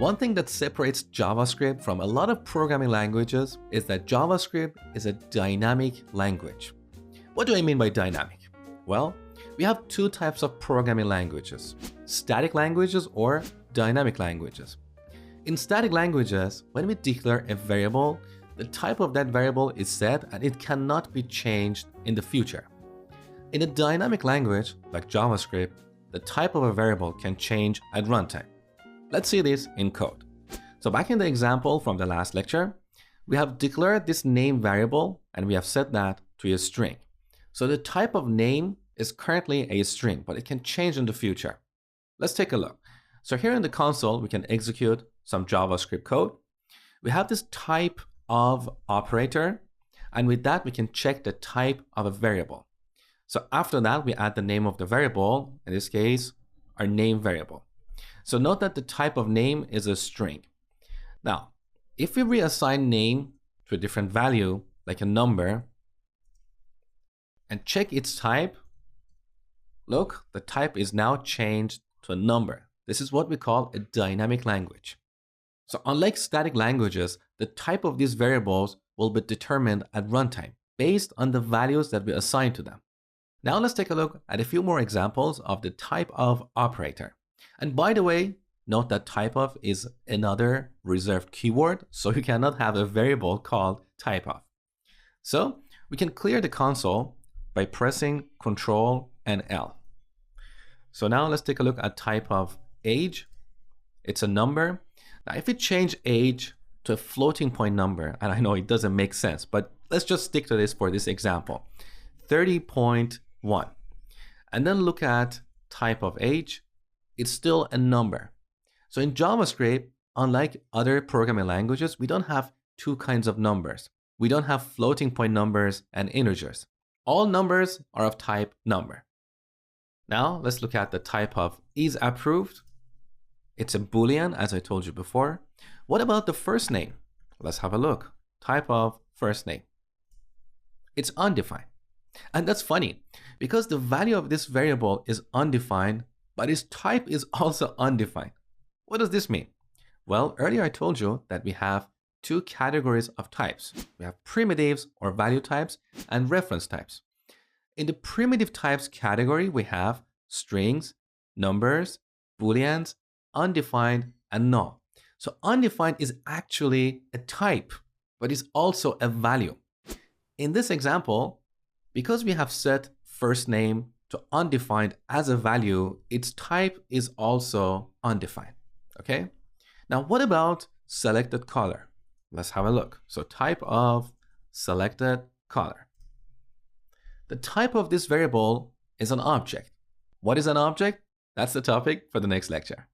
One thing that separates JavaScript from a lot of programming languages is that JavaScript is a dynamic language. What do I mean by dynamic? Well, we have two types of programming languages: static languages or dynamic languages. In static languages, when we declare a variable, the type of that variable is set and it cannot be changed in the future. In a dynamic language like JavaScript, the type of a variable can change at runtime. Let's see this in code. So back in the example from the last lecture, we have declared this name variable and we have set that to a string. So the type of name is currently a string, but it can change in the future. Let's take a look. So here in the console, we can execute some JavaScript code. We have this type of operator, and with that, we can check the type of a variable. So after that, we add the name of the variable, in this case, our name variable. So note that the type of name is a string. Now, if we reassign name to a different value, like a number, and check its type, look, the type is now changed to a number. This is what we call a dynamic language. So unlike static languages, the type of these variables will be determined at runtime based on the values that we assign to them. Now let's take a look at a few more examples of the type of operator. And by the way, note that type of is another reserved keyword, so you cannot have a variable called type of. So we can clear the console by pressing Ctrl and L. So now let's take a look at type of age. It's a number. Now if we change age to a floating point number, and I know it doesn't make sense, but let's just stick to this for this example, 30.1. And then look at type of age, it's still a number. So in JavaScript, unlike other programming languages, we don't have two kinds of numbers. We don't have floating point numbers and integers. All numbers are of type number. Now let's look at the type of is approved. It's a Boolean, as I told you before. What about the first name? Let's have a look. Type of first name. It's undefined. And that's funny because the value of this variable is undefined, but its type is also undefined. What does this mean? Well, earlier I told you that we have two categories of types. We have primitives or value types and reference types. In the primitive types category, we have strings, numbers, booleans, undefined, and null. So undefined is actually a type, but is also a value. In this example, because we have set first name to undefined as a value, its type is also undefined. Okay? Now, what about selected color? Let's have a look. So type of selected color. The type of this variable is an object. What is an object? That's the topic for the next lecture.